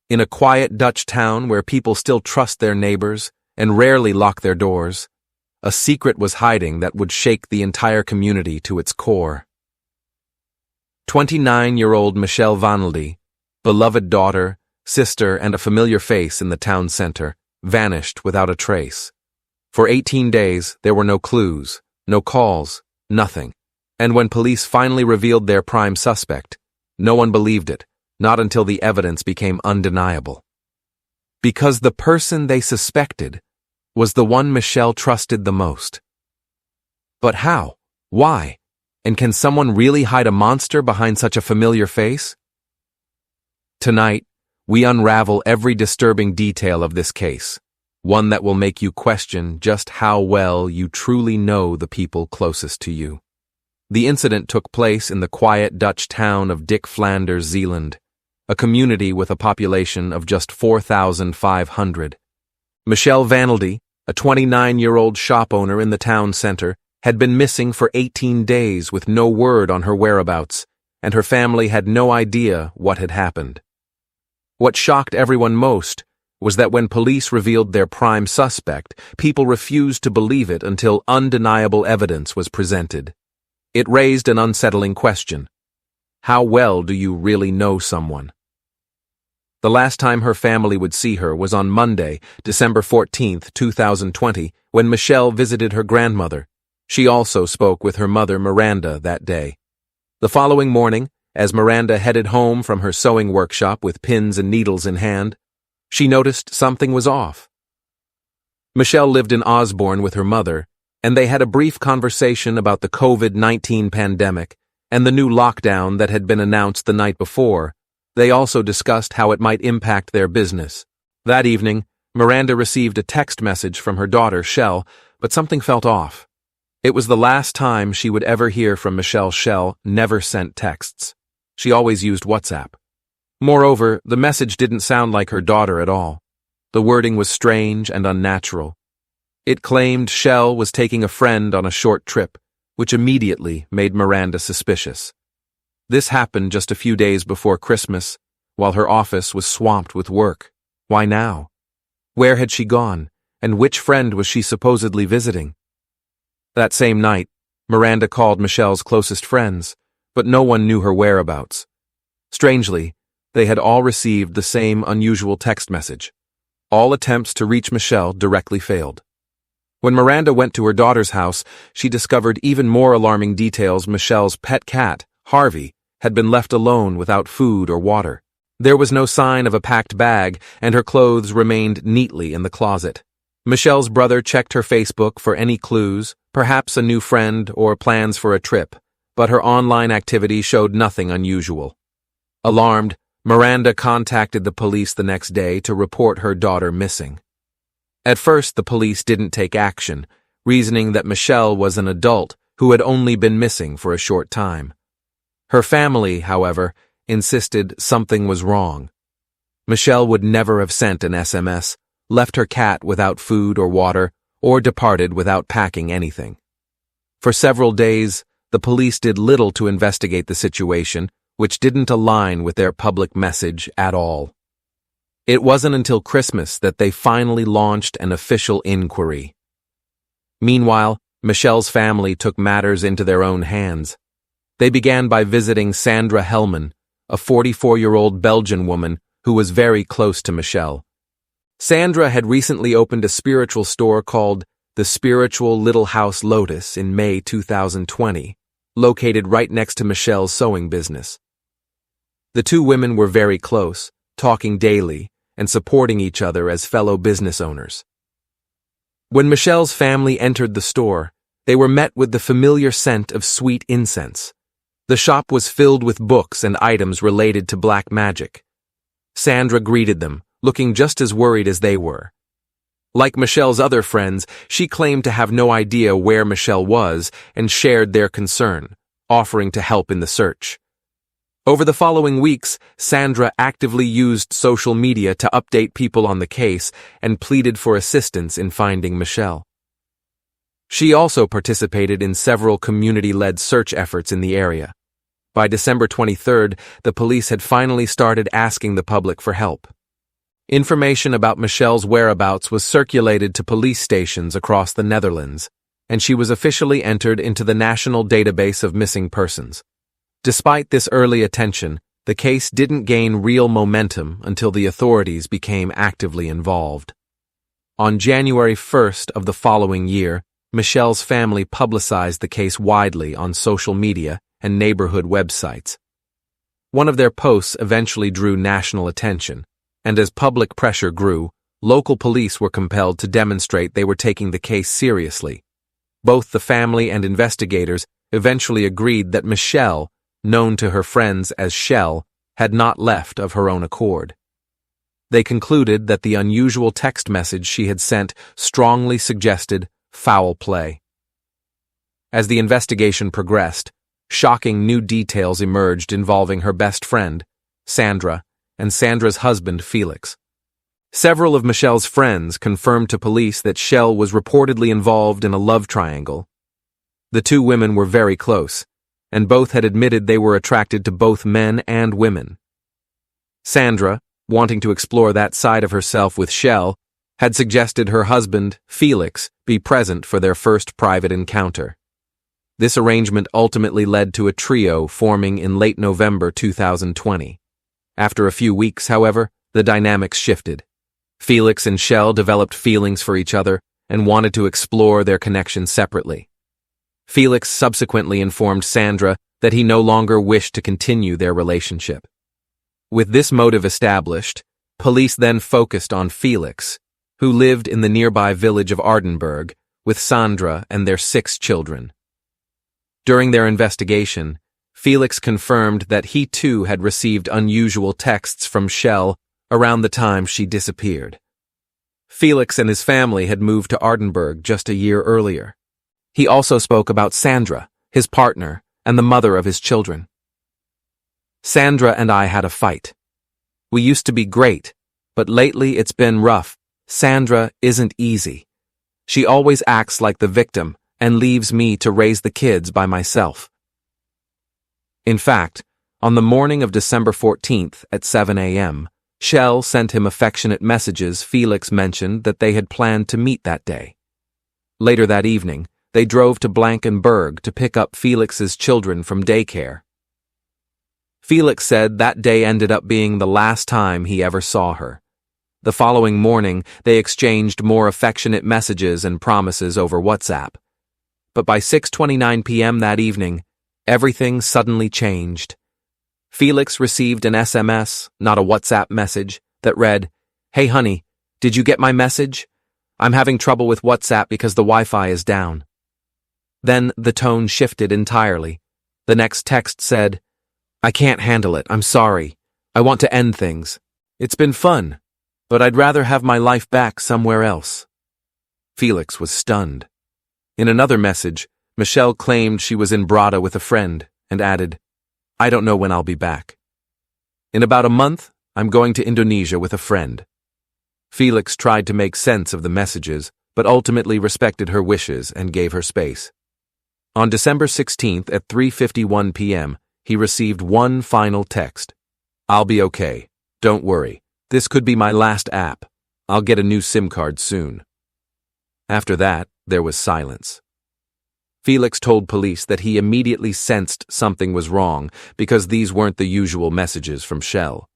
In a quiet Dutch town where people still trust their neighbors and rarely lock their doors, a secret was hiding that would shake the entire community to its core. 29-year-old Michelle Vanldi, beloved daughter, sister, and a familiar face in the town center, vanished without a trace. For 18 days, there were no clues, no calls, nothing. And when police finally revealed their prime suspect, no one believed it, not until the evidence became undeniable. Because the person they suspected was the one Michelle trusted the most. But how? Why? And can someone really hide a monster behind such a familiar face? Tonight, we unravel every disturbing detail of this case, one that will make you question just how well you truly know the people closest to you. The incident took place in the quiet Dutch town of Dick Flanders, Zeeland, a community with a population of just 4,500. Michelle Vanldi, a 29-year-old shop owner in the town center, had been missing for 18 days with no word on her whereabouts, and her family had no idea what had happened. What shocked everyone most was that when police revealed their prime suspect, people refused to believe it until undeniable evidence was presented. It raised an unsettling question. How well do you really know someone? The last time her family would see her was on Monday, December 14, 2020, when Michelle visited her grandmother. She also spoke with her mother, Miranda, that day. The following morning, as Miranda headed home from her sewing workshop with pins and needles in hand, she noticed something was off. Michelle lived in Osborne with her mother, and they had a brief conversation about the COVID-19 pandemic and the new lockdown that had been announced the night before. They also discussed how it might impact their business. That evening, Miranda received a text message from her daughter, Shell, but something felt off. It was the last time she would ever hear from Michelle. Shell never sent texts. She always used WhatsApp. Moreover, the message didn't sound like her daughter at all. The wording was strange and unnatural. It claimed Shell was taking a friend on a short trip, which immediately made Miranda suspicious. This happened just a few days before Christmas, while her office was swamped with work. Why now? Where had she gone, and which friend was she supposedly visiting? That same night, Miranda called Michelle's closest friends, but no one knew her whereabouts. Strangely, they had all received the same unusual text message. All attempts to reach Michelle directly failed. When Miranda went to her daughter's house, she discovered even more alarming details. Michelle's pet cat, Harvey, had been left alone without food or water. There was no sign of a packed bag, and her clothes remained neatly in the closet. Michelle's brother checked her Facebook for any clues, perhaps a new friend or plans for a trip, but her online activity showed nothing unusual. Alarmed, Miranda contacted the police the next day to report her daughter missing. At first, the police didn't take action, reasoning that Michelle was an adult who had only been missing for a short time. Her family, however, insisted something was wrong. Michelle would never have sent an SMS, left her cat without food or water, or departed without packing anything. For several days, the police did little to investigate the situation, which didn't align with their public message at all. It wasn't until Christmas that they finally launched an official inquiry. Meanwhile, Michelle's family took matters into their own hands. They began by visiting Sandra Helman, a 44-year-old Belgian woman who was very close to Michelle. Sandra had recently opened a spiritual store called the Spiritual Little House Lotus in May 2020, located right next to Michelle's sewing business. The two women were very close, talking daily and supporting each other as fellow business owners. When Michelle's family entered the store, they were met with the familiar scent of sweet incense. The shop was filled with books and items related to black magic. Sandra greeted them, looking just as worried as they were. Like Michelle's other friends, she claimed to have no idea where Michelle was and shared their concern, offering to help in the search. Over the following weeks, Sandra actively used social media to update people on the case and pleaded for assistance in finding Michelle. She also participated in several community-led search efforts in the area. By December 23rd, the police had finally started asking the public for help. Information about Michelle's whereabouts was circulated to police stations across the Netherlands, and she was officially entered into the National Database of Missing Persons. Despite this early attention, the case didn't gain real momentum until the authorities became actively involved. On January 1st of the following year, Michelle's family publicized the case widely on social media and neighborhood websites. One of their posts eventually drew national attention, and as public pressure grew, local police were compelled to demonstrate they were taking the case seriously. Both the family and investigators eventually agreed that Michelle, known to her friends as Shell, had not left of her own accord. They concluded that the unusual text message she had sent strongly suggested foul play. As the investigation progressed, shocking new details emerged involving her best friend, Sandra, and Sandra's husband, Felix. Several of Michelle's friends confirmed to police that Shell was reportedly involved in a love triangle. The two women were very close, and both had admitted they were attracted to both men and women. Sandra, wanting to explore that side of herself with Shell, had suggested her husband, Felix, be present for their first private encounter. This arrangement ultimately led to a trio forming in late November 2020. After a few weeks, however, the dynamics shifted. Felix and Shell developed feelings for each other and wanted to explore their connection separately. Felix subsequently informed Sandra that he no longer wished to continue their relationship. With this motive established, police then focused on Felix, who lived in the nearby village of Aardenburg with Sandra and their 6 children. During their investigation, Felix confirmed that he too had received unusual texts from Shell around the time she disappeared. Felix and his family had moved to Aardenburg just a year earlier. He also spoke about Sandra, his partner, and the mother of his children. Sandra and I had a fight. We used to be great, but lately it's been rough. Sandra isn't easy. She always acts like the victim and leaves me to raise the kids by myself. In fact, on the morning of December 14th at 7 a.m., Shell sent him affectionate messages. Felix mentioned that they had planned to meet that day. Later that evening, they drove to Blankenberg to pick up Felix's children from daycare. Felix said that day ended up being the last time he ever saw her. The following morning, they exchanged more affectionate messages and promises over WhatsApp. But by 6:29 p.m. that evening, everything suddenly changed. Felix received an SMS, not a WhatsApp message, that read, "Hey honey, did you get my message? I'm having trouble with WhatsApp because the Wi-Fi is down." Then the tone shifted entirely. The next text said, "I can't handle it, I'm sorry. I want to end things. It's been fun, but I'd rather have my life back somewhere else." Felix was stunned. In another message, Michelle claimed she was in Brada with a friend and added, "I don't know when I'll be back. In about a month, I'm going to Indonesia with a friend." Felix tried to make sense of the messages, but ultimately respected her wishes and gave her space. On December 16th at 3:51 p.m., he received one final text. "I'll be okay. Don't worry. This could be my last app. I'll get a new SIM card soon." After that, there was silence. Felix told police that he immediately sensed something was wrong because these weren't the usual messages from Shell.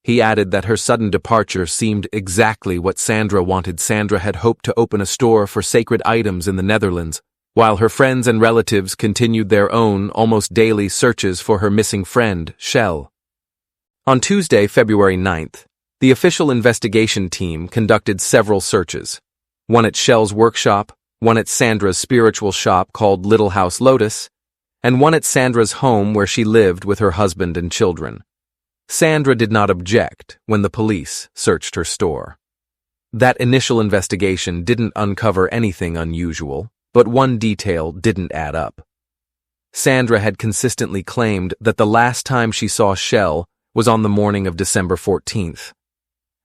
He added that her sudden departure seemed exactly what Sandra wanted. Sandra had hoped to open a store for sacred items in the Netherlands, while her friends and relatives continued their own, almost daily searches for her missing friend, Shell. On Tuesday, February 9th, the official investigation team conducted several searches, one at Shell's workshop, one at Sandra's spiritual shop called Little House Lotus, and one at Sandra's home where she lived with her husband and children. Sandra did not object when the police searched her store. That initial investigation didn't uncover anything unusual, but one detail didn't add up. Sandra had consistently claimed that the last time she saw Shell was on the morning of December 14th.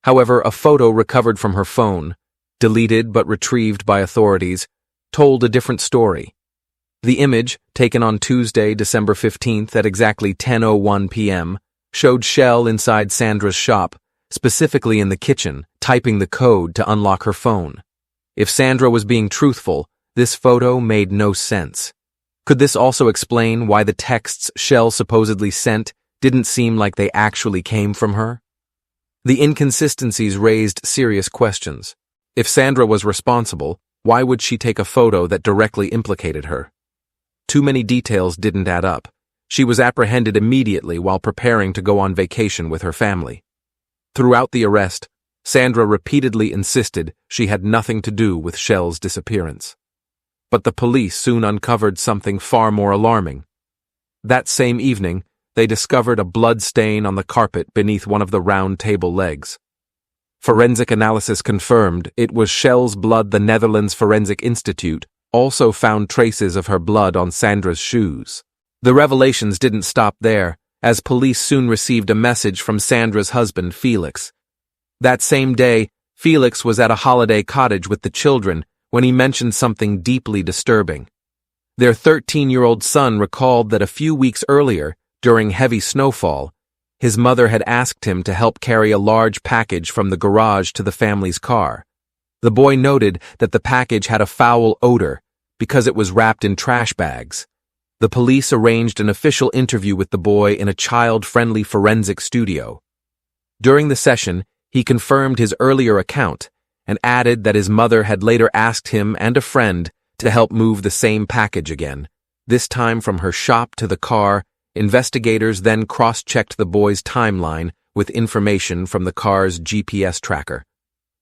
However, a photo recovered from her phone, deleted but retrieved by authorities, told a different story. The image, taken on Tuesday, December 15th at exactly 10:01 p.m., showed Shell inside Sandra's shop, specifically in the kitchen, typing the code to unlock her phone. If Sandra was being truthful, this photo made no sense. Could this also explain why the texts Shell supposedly sent didn't seem like they actually came from her? The inconsistencies raised serious questions. If Sandra was responsible, why would she take a photo that directly implicated her? Too many details didn't add up. She was apprehended immediately while preparing to go on vacation with her family. Throughout the arrest, Sandra repeatedly insisted she had nothing to do with Shell's disappearance. But the police soon uncovered something far more alarming. That same evening, they discovered a blood stain on the carpet beneath one of the round table legs. Forensic analysis confirmed it was Shell's blood. The Netherlands Forensic Institute also found traces of her blood on Sandra's shoes. The revelations didn't stop there, as police soon received a message from Sandra's husband, Felix. That same day, Felix was at a holiday cottage with the children when he mentioned something deeply disturbing. Their 13-year-old son recalled that a few weeks earlier, during heavy snowfall, his mother had asked him to help carry a large package from the garage to the family's car. The boy noted that the package had a foul odor because it was wrapped in trash bags. The police arranged an official interview with the boy in a child-friendly forensic studio. During the session, he confirmed his earlier account and added that his mother had later asked him and a friend to help move the same package again. This time from her shop to the car, investigators then cross-checked the boy's timeline with information from the car's GPS tracker.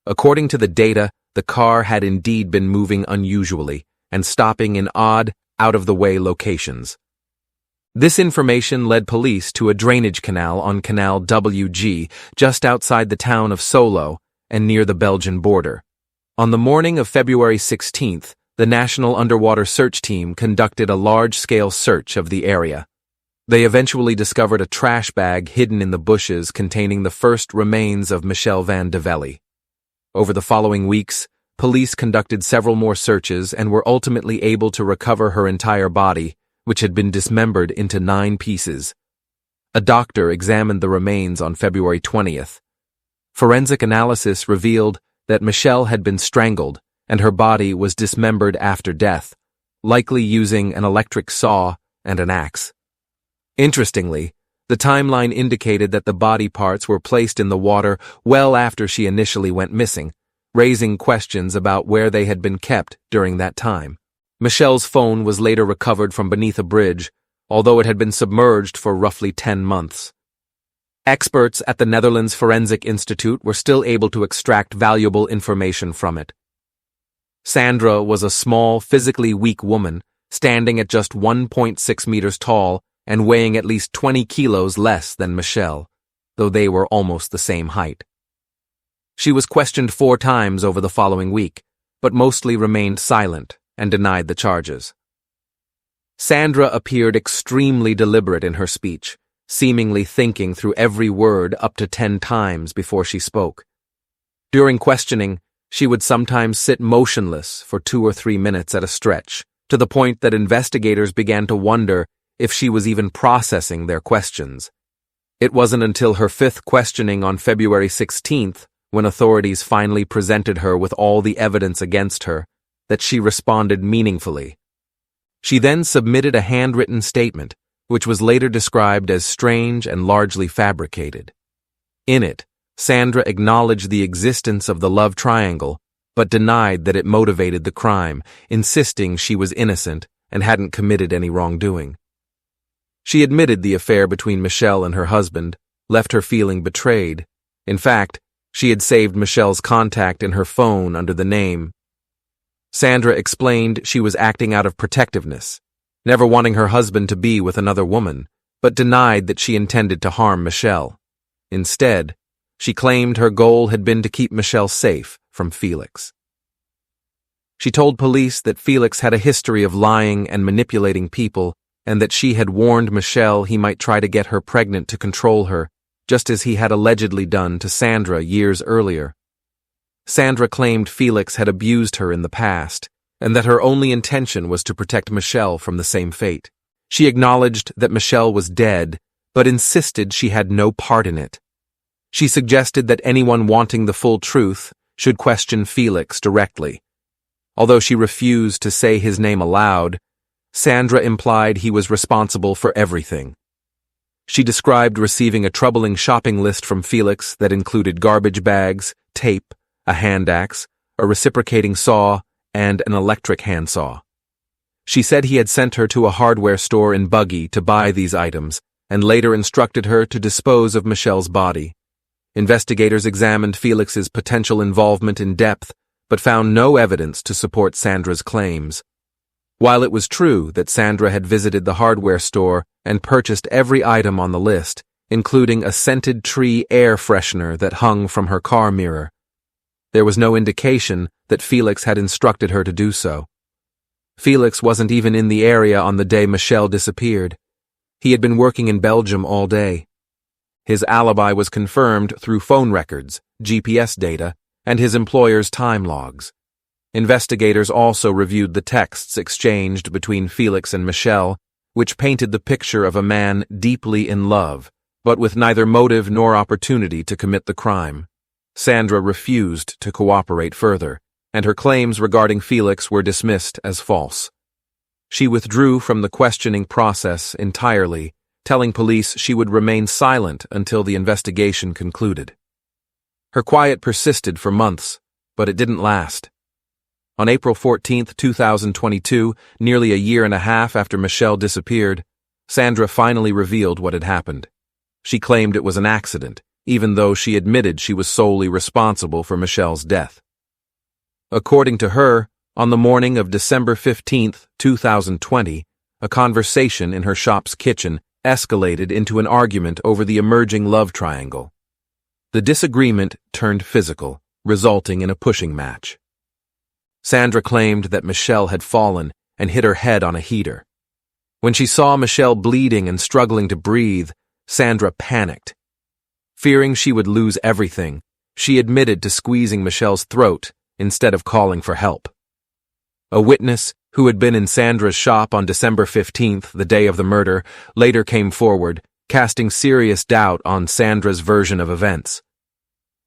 According to the data, the car had indeed been moving unusually and stopping in odd, out-of-the-way locations. This information led police to a drainage canal on Canal WG just outside the town of Solo and near the Belgian border. On the morning of February 16th, the National Underwater Search Team conducted a large-scale search of the area. They eventually discovered a trash bag hidden in the bushes containing the first remains of Michelle Vanldi. Over the following weeks, police conducted several more searches and were ultimately able to recover her entire body, which had been dismembered into 9 pieces. A doctor examined the remains on February 20th. Forensic analysis revealed that Michelle had been strangled and her body was dismembered after death, likely using an electric saw and an axe. Interestingly, the timeline indicated that the body parts were placed in the water well after she initially went missing, raising questions about where they had been kept during that time. Michelle's phone was later recovered from beneath a bridge, although it had been submerged for roughly 10 months. Experts at the Netherlands Forensic Institute were still able to extract valuable information from it. Sandra was a small, physically weak woman, standing at just 1.6 meters tall and weighing at least 20 kilos less than Michelle, though they were almost the same height. She was questioned 4 times over the following week, but mostly remained silent and denied the charges. Sandra appeared extremely deliberate in her speech, seemingly thinking through every word up to 10 times before she spoke. During questioning, she would sometimes sit motionless for 2 or 3 minutes at a stretch, to the point that investigators began to wonder if she was even processing their questions. It wasn't until her 5th questioning on February 16th, when authorities finally presented her with all the evidence against her, that she responded meaningfully. She then submitted a handwritten statement, which was later described as strange and largely fabricated. In it, Sandra acknowledged the existence of the love triangle, but denied that it motivated the crime, insisting she was innocent and hadn't committed any wrongdoing. She admitted the affair between Michelle and her husband, left her feeling betrayed. In fact, she had saved Michelle's contact in her phone under the name. Sandra explained she was acting out of protectiveness, never wanting her husband to be with another woman, but denied that she intended to harm Michelle. Instead, she claimed her goal had been to keep Michelle safe from Felix. She told police that Felix had a history of lying and manipulating people, and that she had warned Michelle he might try to get her pregnant to control her, just as he had allegedly done to Sandra years earlier. Sandra claimed Felix had abused her in the past, and that her only intention was to protect Michelle from the same fate. She acknowledged that Michelle was dead, but insisted she had no part in it. She suggested that anyone wanting the full truth should question Felix directly. Although she refused to say his name aloud, Sandra implied he was responsible for everything. She described receiving a troubling shopping list from Felix that included garbage bags, tape, a hand axe, a reciprocating saw, and an electric handsaw. She said he had sent her to a hardware store in Buggy to buy these items, and later instructed her to dispose of Michelle's body. Investigators examined Felix's potential involvement in depth, but found no evidence to support Sandra's claims. While it was true that Sandra had visited the hardware store and purchased every item on the list, including a scented tree air freshener that hung from her car mirror, there was no indication that Felix had instructed her to do so. Felix wasn't even in the area on the day Michelle disappeared. He had been working in Belgium all day. His alibi was confirmed through phone records, GPS data, and his employer's time logs. Investigators also reviewed the texts exchanged between Felix and Michelle, which painted the picture of a man deeply in love, but with neither motive nor opportunity to commit the crime. Sandra refused to cooperate further, and her claims regarding Felix were dismissed as false. She withdrew from the questioning process entirely, telling police she would remain silent until the investigation concluded. Her quiet persisted for months, but it didn't last. On April 14, 2022, nearly a year and a half after Michelle disappeared, Sandra finally revealed what had happened. She claimed it was an accident, even though she admitted she was solely responsible for Michelle's death. According to her, on the morning of December 15, 2020, a conversation in her shop's kitchen escalated into an argument over the emerging love triangle. The disagreement turned physical, resulting in a pushing match. Sandra claimed that Michelle had fallen and hit her head on a heater. When she saw Michelle bleeding and struggling to breathe, Sandra panicked. Fearing she would lose everything, she admitted to squeezing Michelle's throat instead of calling for help. A witness, who had been in Sandra's shop on December 15th, the day of the murder, later came forward, casting serious doubt on Sandra's version of events.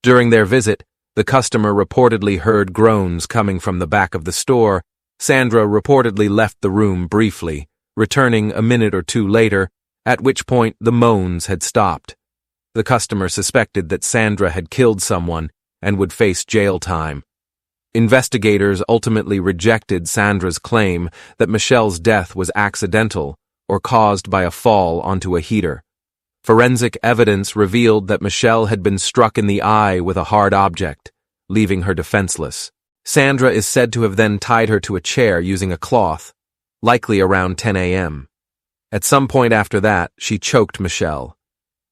During their visit, the customer reportedly heard groans coming from the back of the store. Sandra reportedly left the room briefly, returning a minute or two later, at which point the moans had stopped. The customer suspected that Sandra had killed someone and would face jail time. Investigators ultimately rejected Sandra's claim that Michelle's death was accidental or caused by a fall onto a heater. Forensic evidence revealed that Michelle had been struck in the eye with a hard object, leaving her defenseless. Sandra is said to have then tied her to a chair using a cloth, likely around 10 a.m. At some point after that, she choked Michelle.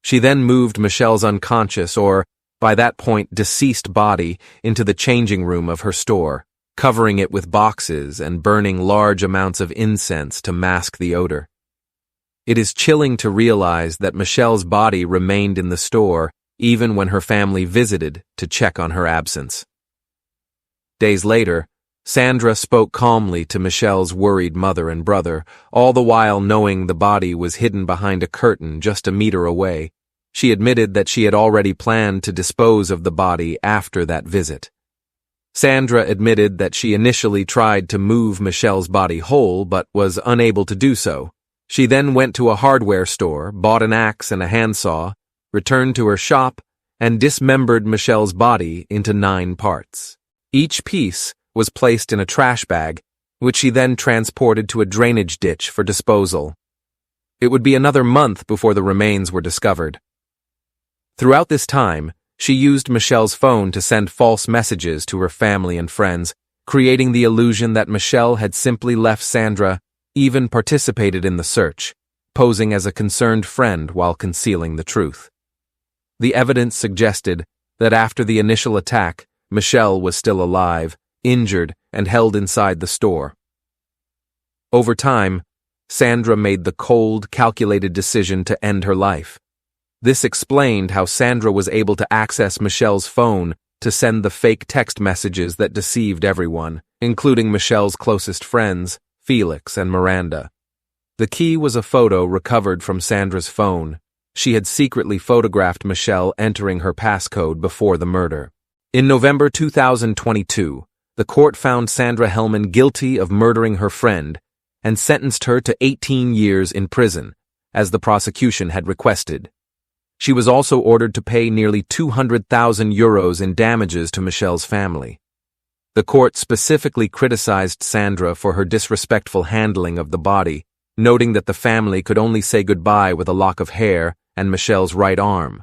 She then moved Michelle's unconscious or, by that point, deceased body into the changing room of her store, covering it with boxes and burning large amounts of incense to mask the odor. It is chilling to realize that Michelle's body remained in the store even when her family visited to check on her absence. Days later, Sandra spoke calmly to Michelle's worried mother and brother, all the while knowing the body was hidden behind a curtain just a meter away. She admitted that she had already planned to dispose of the body after that visit. Sandra admitted that she initially tried to move Michelle's body whole but was unable to do so. She then went to a hardware store, bought an axe and a handsaw, returned to her shop, and dismembered Michelle's body into 9 parts. Each piece was placed in a trash bag, which she then transported to a drainage ditch for disposal. It would be another month before the remains were discovered. Throughout this time, she used Michelle's phone to send false messages to her family and friends, creating the illusion that Michelle had simply left Sandra, even participated in the search, posing as a concerned friend while concealing the truth. The evidence suggested that after the initial attack, Michelle was still alive, injured, and held inside the store. Over time, Sandra made the cold, calculated decision to end her life. This explained how Sandra was able to access Michelle's phone to send the fake text messages that deceived everyone, including Michelle's closest friends, Felix and Miranda. The key was a photo recovered from Sandra's phone, she had secretly photographed Michelle entering her passcode before the murder. In November 2022, the court found Sandra Helman guilty of murdering her friend and sentenced her to 18 years in prison, as the prosecution had requested. She was also ordered to pay nearly €200,000 in damages to Michelle's family. The court specifically criticized Sandra for her disrespectful handling of the body, noting that the family could only say goodbye with a lock of hair and Michelle's right arm.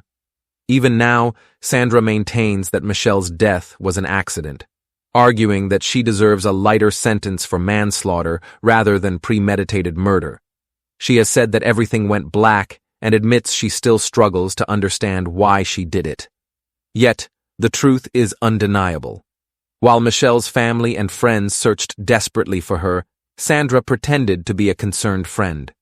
Even now, Sandra maintains that Michelle's death was an accident, arguing that she deserves a lighter sentence for manslaughter rather than premeditated murder. She has said that everything went black and admits she still struggles to understand why she did it. Yet, the truth is undeniable. While Michelle's family and friends searched desperately for her, Sandra pretended to be a concerned friend.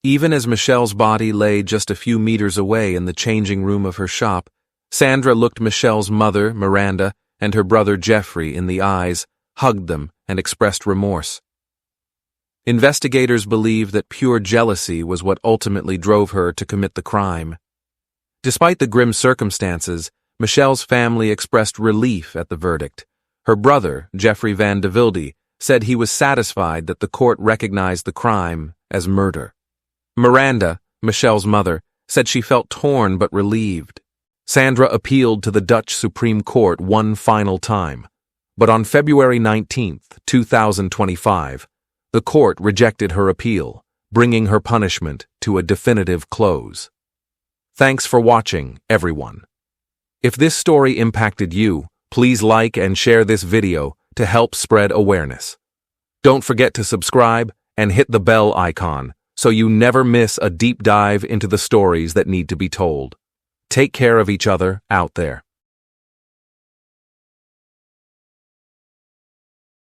Even as Michelle's body lay just a few meters away in the changing room of her shop, Sandra looked Michelle's mother, Miranda, and her brother Jeffrey in the eyes, hugged them, and expressed remorse. Investigators believe that pure jealousy was what ultimately drove her to commit the crime. Despite the grim circumstances, Michelle's family expressed relief at the verdict. Her brother, Jeffrey Vanldi, said he was satisfied that the court recognized the crime as murder. Miranda, Michelle's mother, said she felt torn but relieved. Sandra appealed to the Dutch Supreme Court one final time, but on February 19, 2025, the court rejected her appeal, bringing her punishment to a definitive close. Thanks for watching, everyone. If this story impacted you, please like and share this video to help spread awareness. Don't forget to subscribe and hit the bell icon so you never miss a deep dive into the stories that need to be told. Take care of each other out there.